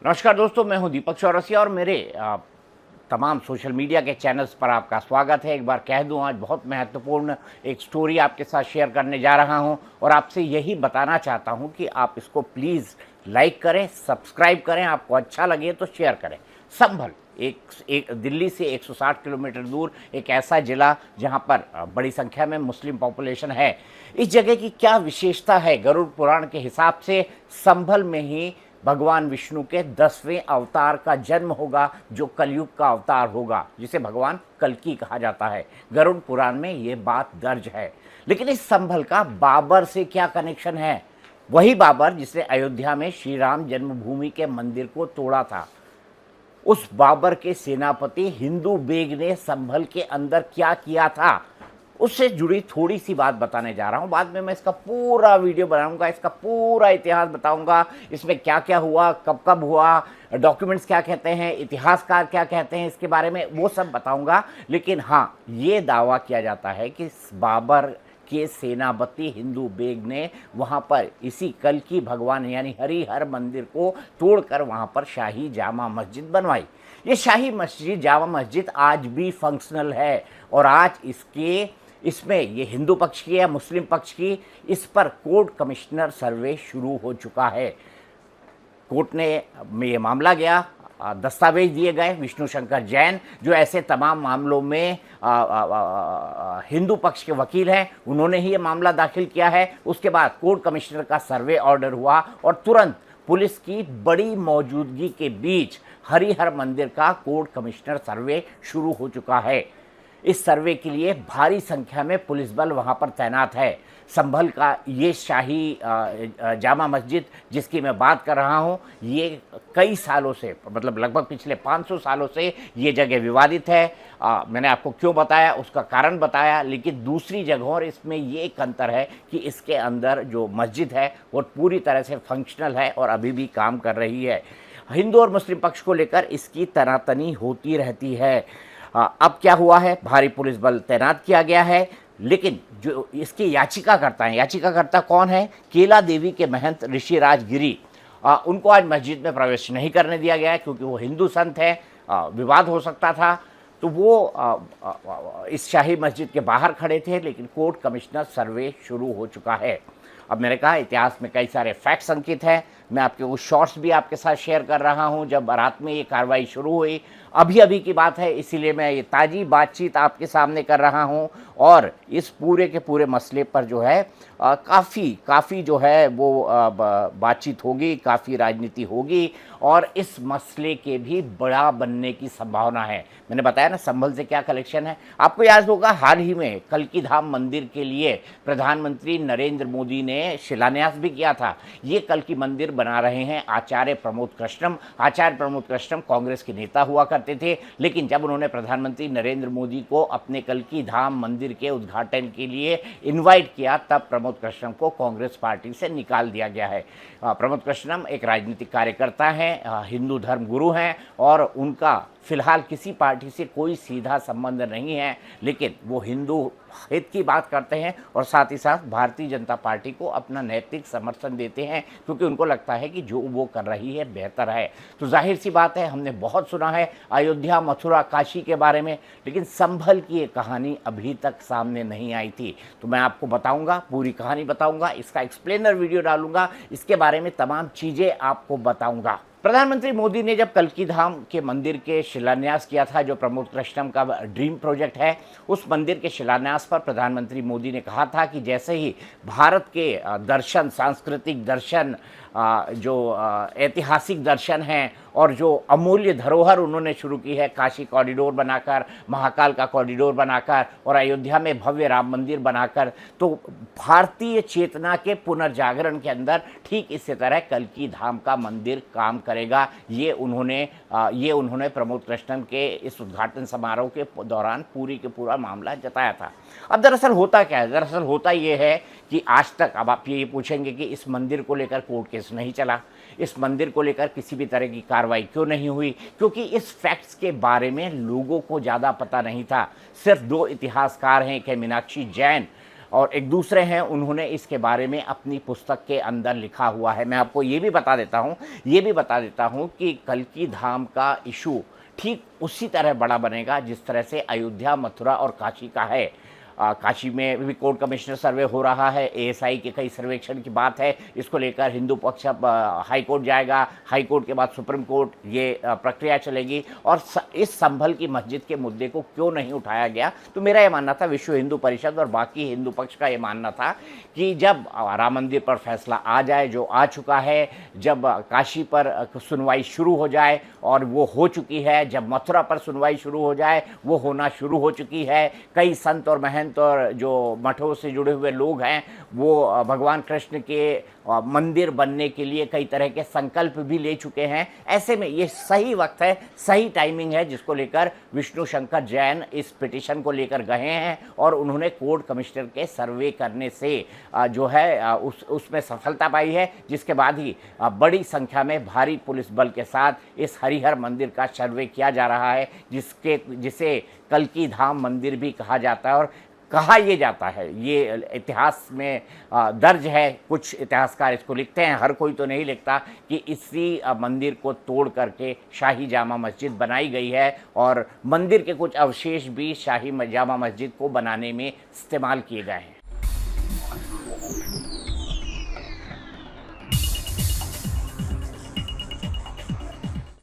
नमस्कार दोस्तों, मैं हूं दीपक चौरसिया और मेरे तमाम सोशल मीडिया के चैनल्स पर आपका स्वागत है। एक बार कह दूं, आज बहुत महत्वपूर्ण एक स्टोरी आपके साथ शेयर करने जा रहा हूं और आपसे यही बताना चाहता हूं कि आप इसको प्लीज़ लाइक करें, सब्सक्राइब करें, आपको अच्छा लगे तो शेयर करें। संभल एक दिल्ली से 160 किलोमीटर दूर एक ऐसा ज़िला जहां पर बड़ी संख्या में मुस्लिम पॉपुलेशन है। इस जगह की क्या विशेषता है? गरुड़ पुराण के हिसाब से संभल में ही भगवान विष्णु के 10वें अवतार का जन्म होगा, जो कलयुग का अवतार होगा, जिसे भगवान कल्कि कहा जाता है। गरुड़ पुराण में ये बात दर्ज है। लेकिन इस संभल का बाबर से क्या कनेक्शन है? वही बाबर जिसने अयोध्या में श्री राम जन्मभूमि के मंदिर को तोड़ा था। उस बाबर के सेनापति हिंदू बेग ने संभल के अंदर क्या किया था, उससे जुड़ी थोड़ी सी बात बताने जा रहा हूँ। बाद में मैं इसका पूरा वीडियो बनाऊंगा, इसका पूरा इतिहास बताऊंगा, इसमें क्या क्या हुआ, कब कब हुआ, डॉक्यूमेंट्स क्या कहते हैं, इतिहासकार क्या कहते हैं, इसके बारे में वो सब बताऊंगा। लेकिन हाँ, ये दावा किया जाता है कि बाबर के सेनापति हिंदू बेग ने वहाँ पर इसी कल्कि भगवान यानी हरिहर मंदिर को तोड़कर वहाँ पर शाही जामा मस्जिद बनवाई। ये शाही मस्जिद, जामा मस्जिद आज भी फंक्शनल है और आज इसमें ये हिंदू पक्ष की या मुस्लिम पक्ष की, इस पर कोर्ट कमिश्नर सर्वे शुरू हो चुका है। कोर्ट ने में ये मामला गया, दस्तावेज दिए गए विष्णु शंकर जैन, जो ऐसे तमाम मामलों में हिंदू पक्ष के वकील हैं, उन्होंने ही ये मामला दाखिल किया है। उसके बाद कोर्ट कमिश्नर का सर्वे ऑर्डर हुआ और तुरंत पुलिस की बड़ी मौजूदगी के बीच हरिहर मंदिर का कोर्ट कमिश्नर सर्वे शुरू हो चुका है। इस सर्वे के लिए भारी संख्या में पुलिस बल वहां पर तैनात है। संभल का ये शाही जामा मस्जिद जिसकी मैं बात कर रहा हूँ, ये कई सालों से, मतलब लगभग पिछले 500 सालों से ये जगह विवादित है। मैंने आपको क्यों बताया, उसका कारण बताया। लेकिन दूसरी जगहों और इसमें ये एक अंतर है कि इसके अंदर जो मस्जिद है वो पूरी तरह से फंक्शनल है और अभी भी काम कर रही है। हिंदू और मुस्लिम पक्ष को लेकर इसकी तनातनी होती रहती है। अब क्या हुआ है, भारी पुलिस बल तैनात किया गया है। लेकिन जो इसके याचिकाकर्ता कौन है? केला देवी के महंत ऋषिराज गिरी। उनको आज मस्जिद में प्रवेश नहीं करने दिया गया है क्योंकि वो हिंदू संत है, विवाद हो सकता था। तो वो इस शाही मस्जिद के बाहर खड़े थे। लेकिन कोर्ट कमिश्नर सर्वे शुरू हो चुका है। अब मैंने कहा, इतिहास में कई सारे फैक्ट्स अंकित हैं। मैं आपके वो शॉर्ट्स भी आपके साथ शेयर कर रहा हूं। जब रात में ये कार्रवाई शुरू हुई, अभी की बात है, इसीलिए मैं ये ताज़ी बातचीत आपके सामने कर रहा हूं। और इस पूरे के पूरे मसले पर जो है काफ़ी जो है वो बातचीत होगी, काफ़ी राजनीति होगी और इस मसले के भी बड़ा बनने की संभावना है। मैंने बताया ना, संभल से क्या कलेक्शन है। आपको याद होगा, हाल ही में कल्कि धाम मंदिर के लिए प्रधानमंत्री नरेंद्र मोदी ने शिलान्यास भी किया था। ये कल्कि मंदिर बना रहे हैं आचार्य प्रमोद कृष्णम। आचार्य प्रमोद कृष्णम कांग्रेस के नेता हुआ करते थे। लेकिन जब उन्होंने प्रधानमंत्री नरेंद्र मोदी को अपने कल्कि धाम मंदिर के उद्घाटन के लिए इन्वाइट किया, तब प्रमोद कृष्णम को कांग्रेस पार्टी से निकाल दिया गया है। प्रमोद कृष्णम एक राजनीतिक कार्यकर्ता हैं, हिंदू धर्म गुरु हैं और उनका फिलहाल किसी पार्टी से कोई सीधा संबंध नहीं है। लेकिन वो हिंदू हित की बात करते हैं और साथ ही साथ भारतीय जनता पार्टी को अपना नैतिक समर्थन देते हैं क्योंकि उनको लगता है कि जो वो कर रही है बेहतर है। तो जाहिर सी बात है, हमने बहुत सुना है अयोध्या, मथुरा, काशी के बारे में, लेकिन संभल की ये कहानी अभी तक सामने नहीं आई थी। तो मैं आपको बताऊंगा, पूरी कहानी बताऊंगा, इसका एक्सप्लेनर वीडियो डालूंगा, इसके बारे में तमाम चीज़ें आपको बताऊंगा। प्रधानमंत्री मोदी ने जब कल्कि धाम के मंदिर के शिलान्यास किया था, जो प्रमोद कृष्णम का ड्रीम प्रोजेक्ट है, उस मंदिर के शिलान्यास पर प्रधानमंत्री मोदी ने कहा था कि जैसे ही भारत के दर्शन, सांस्कृतिक दर्शन, जो ऐतिहासिक दर्शन हैं और जो अमूल्य धरोहर उन्होंने शुरू की है, काशी कॉरिडोर बनाकर, महाकाल का कॉरिडोर बनाकर और अयोध्या में भव्य राम मंदिर बनाकर, तो भारतीय चेतना के पुनर्जागरण के अंदर ठीक इसी तरह कल्कि धाम का मंदिर काम करेगा। ये उन्होंने प्रमोद कृष्णम के इस उद्घाटन समारोह के दौरान पूरी के पूरा मामला जताया था। अब दरअसल होता क्या है? दरअसल होता ये है कि आज तक, अब आप ये पूछेंगे कि इस मंदिर को लेकर कोर्ट केस नहीं चला, इस मंदिर को लेकर किसी भी तरह की कार्रवाई क्यों नहीं हुई? क्योंकि इस फैक्ट्स के बारे में लोगों को ज़्यादा पता नहीं था। सिर्फ दो इतिहासकार हैं, एक है मीनाक्षी जैन और एक दूसरे हैं, उन्होंने इसके बारे में अपनी पुस्तक के अंदर लिखा हुआ है। मैं आपको ये भी बता देता हूँ कि कल्कि धाम का इशू ठीक उसी तरह बड़ा बनेगा जिस तरह से अयोध्या, मथुरा और काशी का है। काशी में भी कोर्ट कमिश्नर सर्वे हो रहा है, एएसआई के कई सर्वेक्षण की बात है, इसको लेकर हिंदू पक्ष अब हाई कोर्ट जाएगा, हाई कोर्ट के बाद सुप्रीम कोर्ट, ये प्रक्रिया चलेगी। और इस संभल की मस्जिद के मुद्दे को क्यों नहीं उठाया गया? तो मेरा ये मानना था, विश्व हिंदू परिषद और बाकी हिंदू पक्ष का ये मानना था कि जब राम मंदिर पर फैसला आ जाए, जो आ चुका है, जब काशी पर सुनवाई शुरू हो जाए और वो हो चुकी है, जब मथुरा पर सुनवाई शुरू हो जाए, वो होना शुरू हो चुकी है, कई संत और महंत और जो मठों से जुड़े हुए लोग हैं वो भगवान कृष्ण के मंदिर बनने के लिए कई तरह के संकल्प भी ले चुके हैं। ऐसे में ये सही वक्त है, सही टाइमिंग है, जिसको लेकर विष्णु शंकर जैन इस पिटीशन को लेकर गए हैं और उन्होंने कोर्ट कमिश्नर के सर्वे करने से जो है उसमें सफलता पाई है, जिसके बाद ही बड़ी संख्या में भारी पुलिस बल के साथ इस हरिहर मंदिर का सर्वे किया जा रहा है, जिसे कल्कि धाम मंदिर भी कहा जाता है। और कहा ये जाता है, ये इतिहास में दर्ज है, कुछ इतिहासकार इसको लिखते हैं, हर कोई तो नहीं लिखता, कि इसी मंदिर को तोड़ करके शाही जामा मस्जिद बनाई गई है और मंदिर के कुछ अवशेष भी शाही जामा मस्जिद को बनाने में इस्तेमाल किए गए हैं।